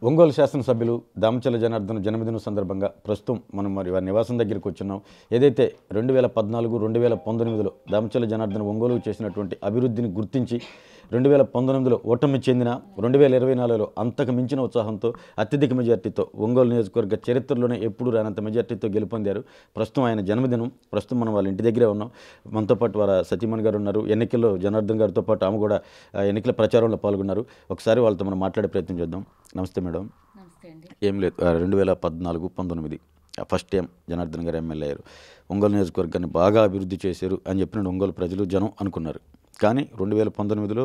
ఒంగోలు శాసనసభ్యులు దామచల జనార్దన్ జన్మదినం సందర్భంగా ప్రస్తుతం మనం మరి వారి నివాసం దగ్గరికి వచ్చున్నాం. ఏదైతే 2014, 2019లో దామచల జనార్దన్ ఒంగోలుకు చేసినటువంటి అభివృద్ధిని గుర్తించి 2019లో ఓటమి చెందిన 2024లో అంతకు మించిన ఉత్సాహంతో అత్యధిక మెజార్టీతో ఒంగోలు నియోజకవర్గ చరిత్రలోనే ఎప్పుడు రానంత మెజార్టీతో గెలుపొందారు. ప్రస్తుతం ఆయన జన్మదినం. ప్రస్తుతం మనం వాళ్ళ ఇంటి దగ్గరే ఉన్నాం. మనతో పాటు వారి సతీమణి గారు ఉన్నారు. ఎన్నికల్లో జనార్దన్ గారితో పాటు ఆమె కూడా ఎన్నికల ప్రచారంలో పాల్గొన్నారు. ఒకసారి వాళ్ళతో మనం మాట్లాడే ప్రయత్నం చేద్దాం. నమస్తే మేడం. నమస్తే అండి. ఏం లేదు, 2014, 19 ఫస్ట్ టైం జనార్దన్ గారు ఎమ్మెల్యే అయ్యారు. ఒంగోలు నియోజకవర్గాన్ని బాగా అభివృద్ధి చేశారు అని చెప్పిన ఒంగోలు ప్రజలు జనం అనుకున్నారు. కానీ 2019లో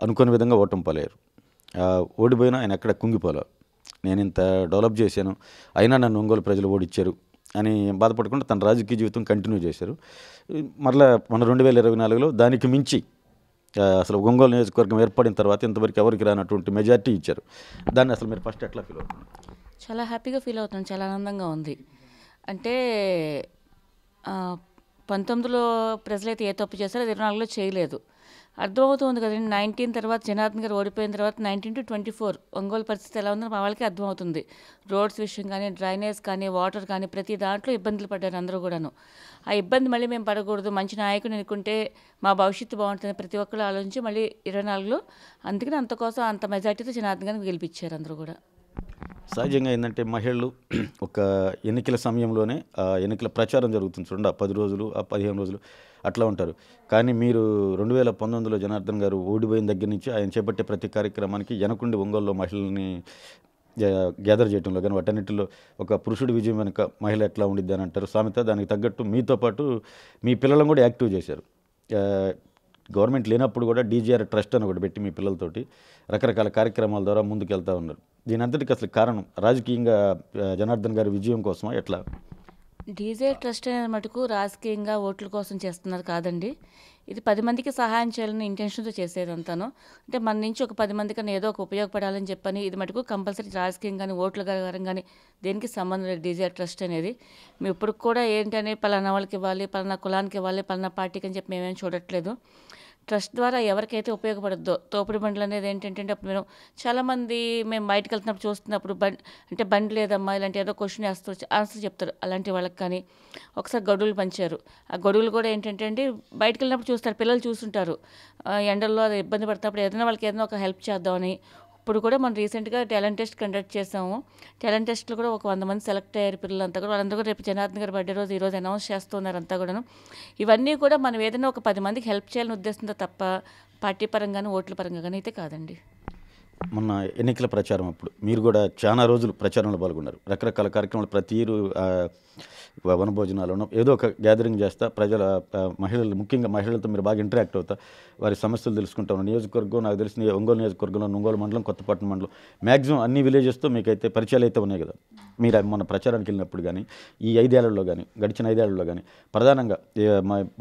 అనుకోని విధంగా ఓటమి పాలయ్యారు. ఓడిపోయినా ఆయన ఎక్కడ కుంగిపోలే. నేను ఇంత డెవలప్ చేశాను, అయినా నన్ను ఒంగోలు ప్రజలు ఓడిచ్చారు అని బాధపడకుండా తన రాజకీయ జీవితం కంటిన్యూ చేశారు. మరలా మన 2024లో దానికి మించి అసలు ఒంగోలు నియోజకవర్గం ఏర్పడిన తర్వాత ఇంతవరకు ఎవరికి రానటువంటి మెజార్టీ ఇచ్చారు. దాన్ని అసలు మీరు ఫస్ట్ ఎట్లా ఫీల్ అవుతున్నారు? చాలా హ్యాపీగా ఫీల్ అవుతున్నాను. చాలా ఆనందంగా ఉంది. అంటే 19లో ప్రజలైతే ఏ తప్పు చేస్తారో 24లో చేయలేదు. అర్థమవుతుంది కదండి. 19 తర్వాత జనార్దన్ గారు ఓడిపోయిన తర్వాత 19 to 24 ఒంగోలు పరిస్థితి ఎలా ఉందో మా వాళ్ళకి అర్థమవుతుంది. రోడ్స్ విషయం కానీ, డ్రైనేజ్ కానీ, వాటర్ కానీ ప్రతి దాంట్లో ఇబ్బందులు పడ్డారు అందరూ కూడాను. ఆ ఇబ్బంది మళ్ళీ మేము పడకూడదు, మంచి నాయకుని ఎన్నుకుంటే మా భవిష్యత్తు బాగుంటుంది ప్రతి ఒక్కరు ఆలోచించి మళ్ళీ 24లో అందుకని అంతకోసం అంత మెజార్టీతో జనార్దన్ గారిని గెలిపించారు అందరూ కూడా. సహజంగా ఏంటంటే మహిళలు ఒక ఎన్నికల సమయంలోనే ఎన్నికల ప్రచారం జరుగుతుంది చూడండి. 10 రోజులు 15 రోజులు అట్లా ఉంటారు. కానీ మీరు 2019లో జనార్దన్ గారు ఓడిపోయిన దగ్గర నుంచి ఆయన చేపట్టే ప్రతి కార్యక్రమానికి వెనకుండి ఒంగోలులో మహిళల్ని గ్యాదర్ చేయడంలో కానీ వాటన్నిటిలో ఒక పురుషుడి విజయం వెనుక మహిళ ఎట్లా ఉండిద్ది అని అంటారు సామెత. దానికి తగ్గట్టు మీతో పాటు మీ పిల్లలను కూడా యాక్టివ్ చేశారు. గవర్నమెంట్ లేనప్పుడు కూడా డీజీఆర్ ట్రస్ట్ అని ఒకటి పెట్టి మీ పిల్లలతోటి రకరకాల కార్యక్రమాల ద్వారా ముందుకు వెళ్తూ ఉన్నారు. దీని అంతటికి అసలు కారణం రాజకీయంగా జనార్దన్ గారి విజయం కోసమా ఎట్లా? డీజీఆర్ ట్రస్ట్ అనేది మటుకు రాజకీయంగా ఓట్ల కోసం చేస్తున్నారు కాదండి. ఇది 10 మందికి సహాయం చేయాలని ఇంటెన్షన్తో చేసేదంతాను. అంటే మన నుంచి ఒక 10 మందికి ఏదో ఒక ఉపయోగపడాలని చెప్పని ఇది మటుకు కంపల్సరీ రాజకీయం కానీ ఓట్ల గారం కానీ దేనికి సంబంధం లేదు. డీజీఆర్ ట్రస్ట్ అనేది మేము ఇప్పుడు కూడా ఏంటనే పలానా వాళ్ళకి ఇవ్వాలి, పలానా కులానికి ఇవ్వాలి, పలానా పార్టీకి అని చెప్పి మేమేం చూడట్లేదు. ట్రస్ట్ ద్వారా ఎవరికైతే ఉపయోగపడద్దో తోపుడు బండ్లు అనేది ఏంటంటే అప్పుడు మేము చాలామంది మేము బయటకు వెళ్తున్నప్పుడు చూస్తున్నప్పుడు బండి లేదమ్మా ఇలాంటి ఏదో క్వశ్చన్ ఆన్సర్ చెప్తారు. అలాంటి వాళ్ళకి కానీ ఒకసారి గొడుగులు పంచారు. ఆ గొడుగులు కూడా ఏంటంటే అండి బయటకు వెళ్ళినప్పుడు చూస్తారు, పిల్లలు చూస్తుంటారు ఎండల్లో అది ఇబ్బంది పడుతున్నప్పుడు ఏదైనా వాళ్ళకి ఏదైనా ఒక హెల్ప్ చేద్దామని. ఇప్పుడు కూడా మనం రీసెంట్గా టాలెంట్ టెస్ట్ కండక్ట్ చేసాము. టాలెంట్ టెస్ట్లో కూడా ఒక 100 మంది సెలెక్ట్ అయ్యారు పిల్లలంతా కూడా. వాళ్ళందరూ కూడా రేపు జనార్దన్ గారి బర్త్డే రోజు ఈరోజు అనౌన్స్ చేస్తున్నారు అంతా కూడాను. ఇవన్నీ కూడా మనం ఏదైనా ఒక 10 మందికి హెల్ప్ చేయాలని ఉద్దేశంతో తప్ప పార్టీ పరంగాను ఓట్ల పరంగా కానీ అయితే కాదండి. మొన్న ఎన్నికల ప్రచారం అప్పుడు మీరు కూడా చాలా రోజులు ప్రచారంలో పాల్గొన్నారు. రకరకాల కార్యక్రమాలు ప్రతి వనభోజనాలను ఏదో ఒక గ్యాదరింగ్ చేస్తా ప్రజల మహిళలు ముఖ్యంగా మహిళలతో మీరు బాగా ఇంటరాక్ట్ అవుతా వారి సమస్యలు తెలుసుకుంటా ఉన్నారు. నియోజకవర్గం నాకు తెలిసిన ఒంగోలు నియోజకవర్గంలో ఒంగోలు మండలం, కొత్తపట్నం మండలం మ్యాక్సిమం అన్ని విలేజెస్తో మీకైతే పరిచయాలు అయితే ఉన్నాయి కదా. మీరు మన ప్రచారానికి వెళ్ళినప్పుడు కానీ ఈ 5 ఏళ్లలో కానీ గడిచిన 5 ఏళ్లలో కానీ ప్రధానంగా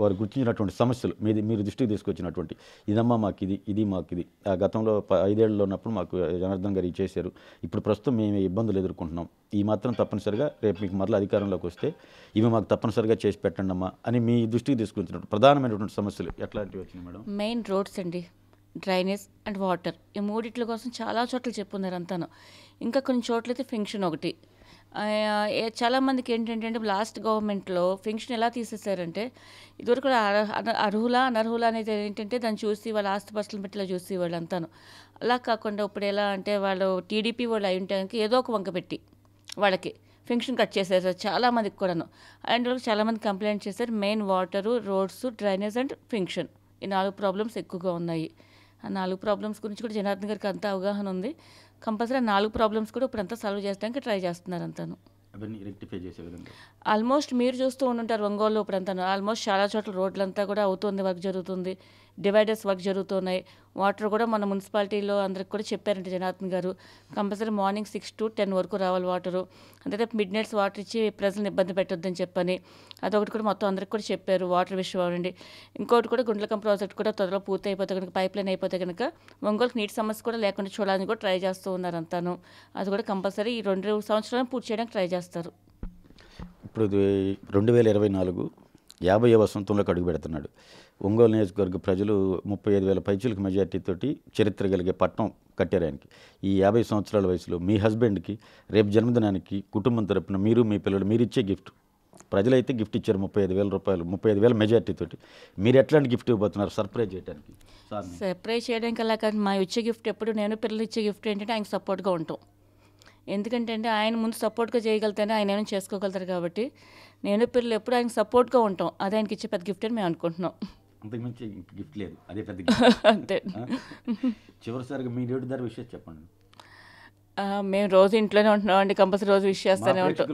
వారు గుర్తించినటువంటి సమస్యలు మీరు దృష్టికి తీసుకొచ్చినటువంటి ఇదమ్మా మాకు ఇది మాకు ఇది గతంలో 5 ఏళ్లలో ఉన్నప్పుడు మాకు జనార్దన్ గారు చేశారు, ఇప్పుడు ప్రస్తుతం మేము ఇబ్బందులు ఎదుర్కొంటున్నాం, ఈ మాత్రం తప్పనిసరిగా రేపు మీకు మరలా అధికారంలోకి వస్తే ఇవి మాకు తప్పనిసరిగా చేసి పెట్టండి అమ్మా అని మీ దృష్టికి తీసుకొచ్చినట్టు ప్రధానమైనటువంటి సమస్యలు ఎట్లాంటివి వచ్చినాయి మేడం? మెయిన్ రోడ్స్ అండి, డ్రైనేజ్ అండ్ వాటర్. ఈ మూడిట్ల కోసం చాలా చోట్ల చెప్పున్నారు అంతాను. ఇంకా కొన్ని చోట్లయితే ఫెన్షన్ ఒకటి. చాలామందికి ఏంటంటే లాస్ట్ గవర్నమెంట్లో ఫెన్షన్ ఎలా తీసేశారంటే ఇదివరకు అనర్హులా అనేది ఏంటంటే దాన్ని చూసి వాళ్ళ ఆస్తిపాస్తులను బట్టి ఇలా చూసి వాళ్ళు అంతాను. అలా కాకుండా ఇప్పుడు ఎలా అంటే వాళ్ళు టీడీపీ వాళ్ళు అయి ఉంటానికి ఏదో ఒక వంక పెట్టి వాళ్ళకి ఫెన్షన్ కట్ చేసేసారు చాలామందికి కూడాను. అలాంటి వాళ్ళకి చాలామంది కంప్లైంట్ చేశారు. Main water, roads, drainage and pension ఈ 4 ప్రాబ్లమ్స్ ఎక్కువగా ఉన్నాయి. ఆ 4 ప్రాబ్లమ్స్ గురించి కూడా జనార్దన్ గారికి అంతా అవగాహన ఉంది. కంపల్సరీ 4 ప్రాబ్లమ్స్ కూడా ఇప్పుడంతా సాల్వ్ చేయడానికి ట్రై చేస్తున్నారు అంతాను. అవన్నీ రెక్టిఫై చేసే విధంగా ఆల్మోస్ట్ మీరు చూస్తూ ఉంటుంటారు ఒంగోలు ఇప్పుడంతా ఆల్మోస్ట్ చాలా చోట్ల రోడ్లంతా కూడా అవుతుంది, వర్క్ జరుగుతుంది, డివైడర్స్ వర్క్ జరుగుతున్నాయి. వాటర్ కూడా మన మున్సిపాలిటీలో అందరికి కూడా చెప్పారంటే జనార్దన్ గారు కంపల్సరీ మార్నింగ్ 6 to 10 వరకు రావాలి వాటరు. అంతే మిడ్ నైట్స్ వాటర్ ఇచ్చి ప్రజలను ఇబ్బంది పెట్టొద్దని చెప్పని అదొకటి కూడా మొత్తం అందరికి కూడా చెప్పారు. వాటర్ విషయం అవ్వండి. ఇంకోటి కూడా గుండ్లకం ప్రాజెక్ట్ కూడా త్వరలో పూర్తి అయిపోతే కనుక పైప్ లైన్ అయిపోతే కనుక ఒంగోలుకి నీటి సమస్య కూడా లేకుండా చూడాలని కూడా ట్రై చేస్తూ ఉన్నారు అంతాను. అది కూడా కంపల్సరీ ఈ 2 సంవత్సరాలను పూర్తి చేయడానికి ట్రై చేస్తారు. ఇప్పుడు 2024 50వ వసంతంలోకి అడుగు పెడుతున్నాడు. ఒంగోలు నియోజకవర్గ ప్రజలు 35,000 పైచులకు మెజార్టీతోటి చరిత్ర కలిగే పట్టణం కట్టారు ఆయనకి. ఈ 50 సంవత్సరాల వయసులో మీ హస్బెండ్కి రేపు జన్మదినానికి కుటుంబం తరపున మీరు మీ పిల్లలు మీరిచ్చే గిఫ్ట్, ప్రజలైతే గిఫ్ట్ ఇచ్చారు 35,000 రూపాయలు, 35,000 మెజార్టీతోటి. మీరు ఎట్లాంటి గిఫ్ట్ ఇవ్వబోతున్నారు సర్ప్రైజ్ చేయడానికి? సర్ప్రైజ్ చేయడానికి అలా కాదు, మా ఇచ్చే గిఫ్ట్ ఎప్పుడు నేను పిల్లలు ఇచ్చే గిఫ్ట్ ఏంటంటే ఆయనకు సపోర్ట్గా ఉంటాం. ఎందుకంటే అంటే ఆయన ముందు సపోర్ట్గా చేయగలితేనే ఆయన ఏమైనా చేసుకోగలుగుతారు కాబట్టి నేను పిల్లలు ఎప్పుడు ఆయనకు సపోర్ట్గా ఉంటాం. అదే ఆయనకి ఇచ్చే పెద్ద గిఫ్ట్ అని మేము అనుకుంటున్నాం. అంతకుమించి గిఫ్ట్ లేదు, అదే పెద్ద అంతే. చివరిసారిగా మీ రేటు ధర విషయం చెప్పండి. మేము రోజు ఇంట్లోనే ఉంటున్నాం అండి, కంపల్సరీ రోజు విష్ చేస్తూనే ఉంటాం.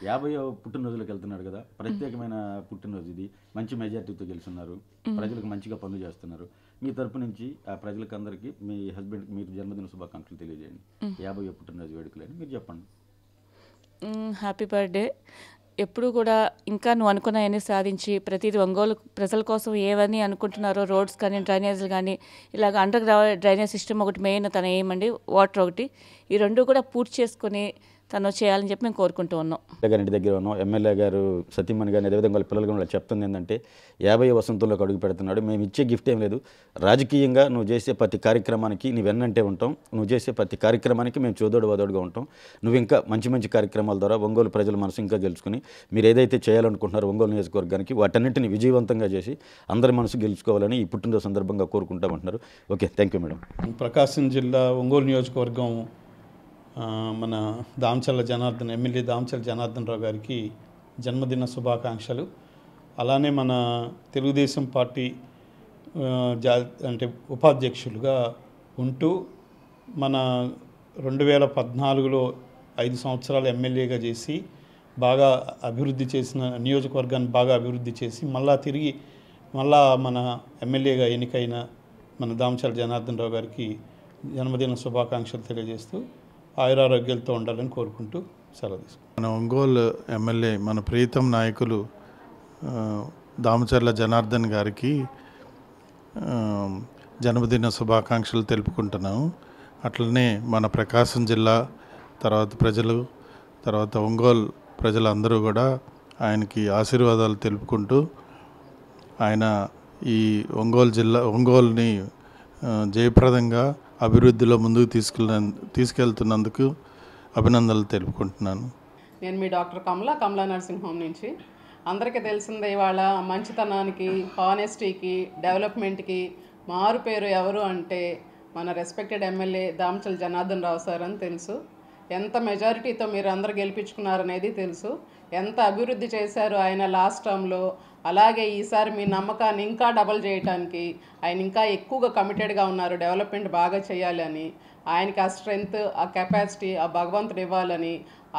50వ పుట్టినరోజులకు వెళ్తున్నారు కదా, ప్రత్యేకమైన పుట్టినరోజు ఇది, మంచి మెజార్టీతో గెలుస్తున్నారు, ప్రజలకు మంచిగా పనులు చేస్తున్నారు. మీ తరపు నుంచి ఆ ప్రజలకు అందరికీ మీ హస్బెండ్కి మీరు జన్మదిన శుభాకాంక్షలు తెలియజేయండి. 50వ పుట్టినరోజు వేడుకలని మీరు చెప్పండి. Happy birthday. ఎప్పుడు కూడా ఇంకా నువ్వు అనుకున్నవన్నీ సాధించి ప్రతిదీ ఒంగోలు ప్రజల కోసం ఏవన్నీ అనుకుంటున్నారో రోడ్స్ కానీ డ్రైనేజీలు కానీ ఇలాగ అండర్ గ్రౌండ్ డ్రైనేజ్ సిస్టమ్ ఒకటి మెయిన్ తన ఏమండి, వాటర్ ఒకటి, ఈ రెండు కూడా పూర్తి చేసుకొని తను చేయాలని చెప్పి మేము కోరుకుంటూ ఉన్నాం. ఇంటి దగ్గర ఉన్నాం. ఎమ్మెల్యే గారు సతీమణి గారిని అదేవిధంగా వాళ్ళ పిల్లలు కూడా చెప్తుంది ఏంటంటే 50 వసంతంలోకి అడుగు పెడుతున్నాడు. మేము ఇచ్చే గిఫ్ట్ ఏం లేదు, రాజకీయంగా నువ్వు చేసే ప్రతి కార్యక్రమానికి నీ వెన్నంటే ఉంటాం, నువ్వు చేసే ప్రతి కార్యక్రమానికి మేము చోదోడు వదోడుగా ఉంటాం. నువ్వు ఇంకా మంచి మంచి కార్యక్రమాల ద్వారా ఒంగోలు ప్రజల మనసు ఇంకా గెలుచుకుని మీరు ఏదైతే చేయాలనుకుంటున్నారో ఒంగోలు నియోజకవర్గానికి వాటన్నింటినీ విజయవంతంగా చేసి అందరి మనసు గెలుచుకోవాలని ఈ పుట్టినరోజు సందర్భంగా కోరుకుంటామంటున్నారు. Okay, thank you madam. Prakasam జిల్లా ఒంగోలు నియోజకవర్గం మన దామచర్ల జనార్దన్, ఎమ్మెల్యే దామచర్ల జనార్దన్ రావు గారికి జన్మదిన శుభాకాంక్షలు. అలానే మన తెలుగుదేశం పార్టీ అంటే ఉపాధ్యక్షులుగా ఉంటూ మన 2014లో 5 సంవత్సరాలు ఎమ్మెల్యేగా చేసి బాగా అభివృద్ధి చేసిన నియోజకవర్గాన్ని బాగా అభివృద్ధి చేసి మళ్ళా మన ఎమ్మెల్యేగా ఎన్నికైన మన దామచర్ల జనార్దన్ రావు గారికి జన్మదిన శుభాకాంక్షలు తెలియజేస్తూ ఆయురారోగ్యాలతో ఉండాలని కోరుకుంటూ సెలవు తీసుకుంటాం. మన ఒంగోలు ఎమ్మెల్యే మన ప్రీతం నాయకులు దామచర్ల జనార్దన్ గారికి జన్మదిన శుభాకాంక్షలు తెలుపుకుంటున్నాము. అట్లనే మన ప్రకాశం జిల్లా తర్వాత ఒంగోలు ప్రజలందరూ కూడా ఆయనకి ఆశీర్వాదాలు తెలుపుకుంటూ ఆయన ఈ ఒంగోలుని జయప్రదంగా అభివృద్ధిలో ముందుకు తీసుకెళ్తున్నందుకు అభినందనలు తెలుపుకుంటున్నాను. నేను మీ డాక్టర్ కమలా నర్సింగ్ హోమ్ నుంచి. అందరికీ తెలిసిందే ఇవాళ మంచితనానికి, హానెస్టీకి, డెవలప్మెంట్కి మారు పేరు ఎవరు అంటే మన రెస్పెక్టెడ్ ఎమ్మెల్యే దామచర్ల జనార్దన్ రావు సార్ అని తెలుసు. ఎంత మెజారిటీతో మీరు అందరు గెలిపించుకున్నారనేది తెలుసు. ఎంత అభివృద్ధి చేశారు ఆయన లాస్ట్ టర్మ్లో. అలాగే ఈసారి మీ నమ్మకాన్ని ఇంకా డబల్ చేయడానికి ఆయన ఇంకా ఎక్కువగా కమిటెడ్గా ఉన్నారు, డెవలప్మెంట్ బాగా చేయాలి అని. ఆయనకి ఆ స్ట్రెంగ్త్, ఆ కెపాసిటీ ఆ భగవంతుడు ఇవ్వాలని,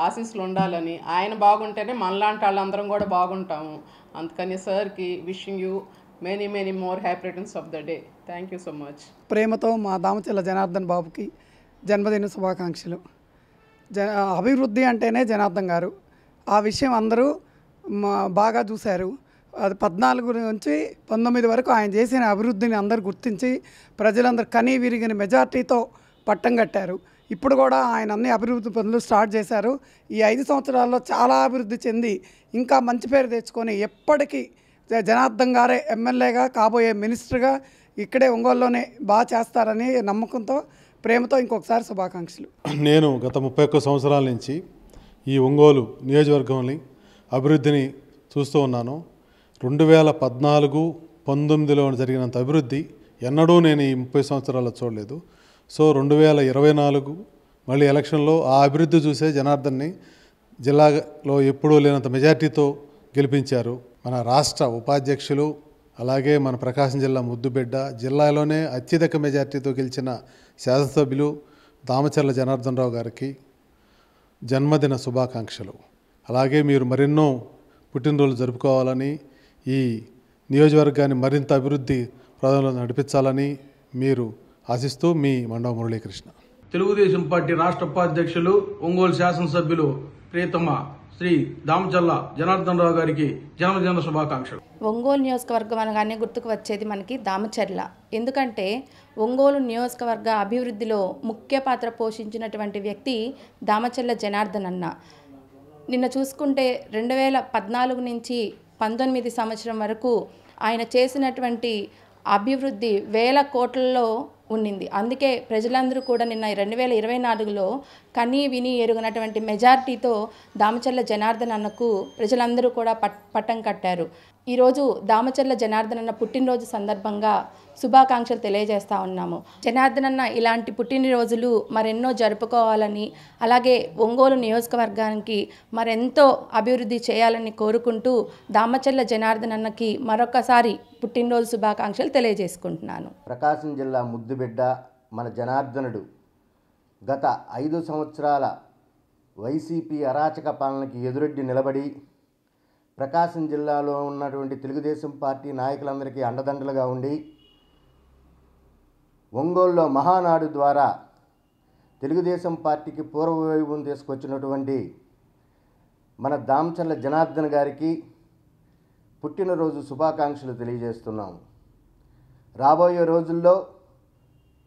ఆశీస్సులు ఉండాలని. ఆయన బాగుంటేనే మనలాంటి వాళ్ళందరం కూడా బాగుంటాము. అందుకని సార్కి wishing you many more happy returns of the day. Thank you so much. ప్రేమతో మా దామచర్ల జనార్దన్ బాబుకి జన్మదిన శుభాకాంక్షలు. అభివృద్ధి అంటేనే జనార్దన్ గారు, ఆ విషయం అందరూ బాగా చూశారు. అది 14 నుంచి 19 వరకు ఆయన చేసిన అభివృద్ధిని అందరూ గుర్తించి ప్రజలందరూ కనీ విరిగిన మెజార్టీతో పట్టం కట్టారు. ఇప్పుడు కూడా ఆయన అన్ని అభివృద్ధి పనులు స్టార్ట్ చేశారు. ఈ 5 సంవత్సరాల్లో చాలా అభివృద్ధి చెంది ఇంకా మంచి పేరు తెచ్చుకొని ఎప్పటికీ జనార్దన్ గారే ఎమ్మెల్యేగా, కాబోయే మినిస్టర్గా ఇక్కడే ఒంగోలులోనే బాగా చేస్తారని నమ్మకంతో, ప్రేమతో ఇంకొకసారి శుభాకాంక్షలు. నేను గత 31 సంవత్సరాల నుంచి ఈ ఒంగోలు నియోజకవర్గంని అభివృద్ధిని చూస్తూ ఉన్నాను. 2014-19లో జరిగినంత అభివృద్ధి ఎన్నడూ నేను ఈ 30 సంవత్సరాల్లో చూడలేదు. సో 2024 మళ్ళీ ఎలక్షన్లో ఆ అభివృద్ధి చూసే జనార్దన్ని జిల్లాలో ఎప్పుడూ లేనంత మెజార్టీతో గెలిపించారు. మన రాష్ట్ర ఉపాధ్యక్షులు, అలాగే మన ప్రకాశం జిల్లా ముద్దుబిడ్డ, జిల్లాలోనే అత్యధిక మెజార్టీతో గెలిచిన శాసనసభ్యులు దామచర్ల జనార్దన్ రావు గారికి జన్మదిన శుభాకాంక్షలు. అలాగే మీరు మరెన్నో పుట్టినరోజులు జరుపుకోవాలని, ఈ నియోజకవర్గాన్ని మరింత అభివృద్ధి ప్రదంలో నడిపించాలని మీరు ఆశిస్తూ మీ మండవ మురళీకృష్ణ. తెలుగుదేశం పార్టీ రాష్ట్ర ఉపాధ్యక్షులు, ఒంగోలు శాసనసభ్యులు ప్రియతమ శ్రీ దామచర్ల జనార్దన్ రావు గారికి జన్మదిన శుభాకాంక్షలు. ఒంగోలు నియోజకవర్గం అనగానే గుర్తుకు వచ్చేది మనకి దామచర్ల. ఎందుకంటే ఒంగోలు నియోజకవర్గ అభివృద్ధిలో ముఖ్య పాత్ర పోషించినటువంటి వ్యక్తి దామచర్ల జనార్దన్ అన్న. నిన్న చూసుకుంటే 2014 నుంచి 19 సంవత్సరం వరకు ఆయన చేసినటువంటి అభివృద్ధి వేల కోట్లలో ఉండింది. అందుకే ప్రజలందరూ కూడా నిన్న 2024లో కనీ విని ఎరుగనటువంటి మెజార్టీతో దామచర్ల జనార్దన్ అన్నకు ప్రజలందరూ కూడా పట్టం కట్టారు. ఈరోజు దామచర్ల జనార్దన్ అన్న పుట్టినరోజు సందర్భంగా శుభాకాంక్షలు తెలియజేస్తూ ఉన్నాము. జనార్దన్ అన్న ఇలాంటి పుట్టినరోజులు మరెన్నో జరుపుకోవాలని, అలాగే ఒంగోలు నియోజకవర్గానికి మరెంతో అభివృద్ధి చేయాలని కోరుకుంటూ దామచర్ల జనార్దన్ అన్నకి మరొకసారి పుట్టినరోజు శుభాకాంక్షలు తెలియజేసుకుంటున్నాను. ప్రకాశం జిల్లా ముద్దుబిడ్డ మన జనార్దనుడు గత 5 సంవత్సరాల వైసీపీ అరాచక పాలనకి ఎదురొడ్డి నిలబడి ప్రకాశం జిల్లాలో ఉన్నటువంటి తెలుగుదేశం పార్టీ నాయకులందరికీ అండదండలుగా ఉండి ఒంగోలులో మహానాడు ద్వారా తెలుగుదేశం పార్టీకి పూర్వవైభవం తీసుకొచ్చినటువంటి మన దామచర్ల జనార్దన్ గారికి పుట్టినరోజు శుభాకాంక్షలు తెలియజేస్తున్నాము. రాబోయే రోజుల్లో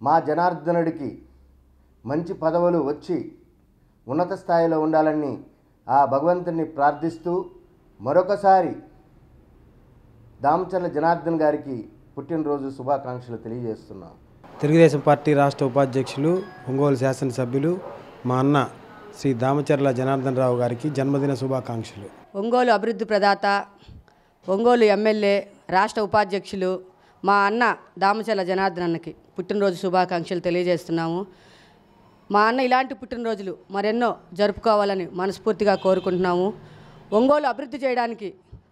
మా జనార్దనుడికి మంచి పదవులు వచ్చి ఉన్నత స్థాయిలో ఉండాలని ఆ భగవంతుని ప్రార్థిస్తూ మరొకసారి దామచర్ల జనార్దన్ గారికి పుట్టినరోజు శుభాకాంక్షలు తెలియజేస్తున్నాం. తెలుగుదేశం పార్టీ రాష్ట్ర ఉపాధ్యక్షులు, ఒంగోలు శాసనసభ్యులు మా అన్న శ్రీ దామచర్ల జనార్దన్ రావు గారికి జన్మదిన శుభాకాంక్షలు. ఒంగోలు అభివృద్ధి ప్రదాత, ఒంగోలు ఎమ్మెల్యే, రాష్ట్ర ఉపాధ్యక్షులు మా అన్న దామచర్ల జనార్దన్ అన్నకి పుట్టినరోజు శుభాకాంక్షలు తెలియజేస్తున్నాము. మా అన్న ఇలాంటి పుట్టినరోజులు మరెన్నో జరుపుకోవాలని మనస్ఫూర్తిగా కోరుకుంటున్నాము. ఒంగోలు అభివృద్ధి చేయడానికి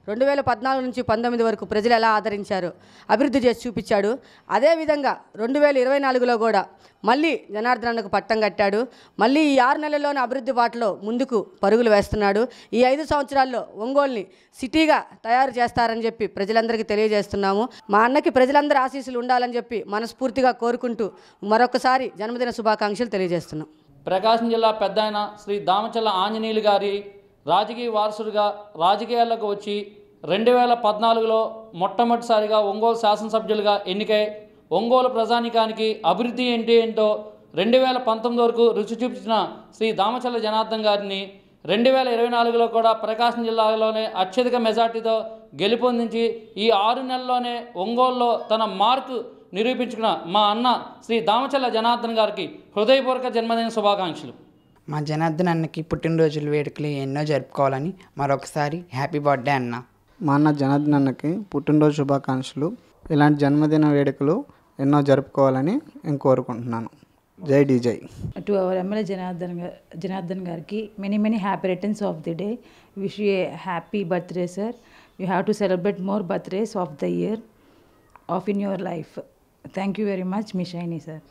2014 నుంచి 19 వరకు ప్రజలు ఎలా ఆదరించారో అభివృద్ధి చేసి చూపించాడు. అదేవిధంగా 2024లో కూడా మళ్ళీ జనార్దన్ అన్నకు పట్టం కట్టాడు. మళ్ళీ ఈ 6 నెలల్లోనే అభివృద్ధి బాటలో ముందుకు పరుగులు వేస్తున్నాడు. ఈ 5 సంవత్సరాల్లో ఒంగోలుని సిటీగా తయారు చేస్తారని చెప్పి ప్రజలందరికీ తెలియజేస్తున్నాము. మా అన్నకి ప్రజలందరూ ఆశీస్సులు ఉండాలని చెప్పి మనస్ఫూర్తిగా కోరుకుంటూ మరొకసారి జన్మదిన శుభాకాంక్షలు తెలియజేస్తున్నాం. ప్రకాశం జిల్లా పెద్దాయన శ్రీ దామచర్ల ఆంజనేయులు గారి రాజకీయ వారసుడిగా రాజకీయాల్లోకి వచ్చి 2014లో మొట్టమొదటిసారిగా ఒంగోలు శాసనసభ్యులుగా ఎన్నికై ఒంగోలు ప్రజానికానికి అభివృద్ధి ఏంటో 2019 వరకు రుచి చూపించిన శ్రీ దామచర్ల జనార్దన్ గారిని 2024లో కూడా ప్రకాశం జిల్లాలోనే అత్యధిక మెజార్టీతో గెలుపొందించి ఈ 6 నెలల్లోనే ఒంగోలులో తన మార్కు నిరూపించుకున్న మా అన్న శ్రీ దామచర్ల జనార్దన్ గారికి హృదయపూర్వక జన్మదిన శుభాకాంక్షలు. మా జనార్దన్ అన్నకి పుట్టినరోజుల వేడుకలు ఎన్నో జరుపుకోవాలని మరొకసారి హ్యాపీ బర్త్డే అన్న. మా అన్న జనార్దన్ అన్నకి పుట్టినరోజు శుభాకాంక్షలు. ఇలాంటి జన్మదిన వేడుకలు ఎన్నో జరుపుకోవాలని నేను కోరుకుంటున్నాను. జై డీజై. టు అవర్ ఎమ్మెల్యే జనార్దన్ గారికి many happy returns of the day. Wish you A happy birthday sir. You have to celebrate more birthdays of the year of in your life. Thank you very much me shiny sir.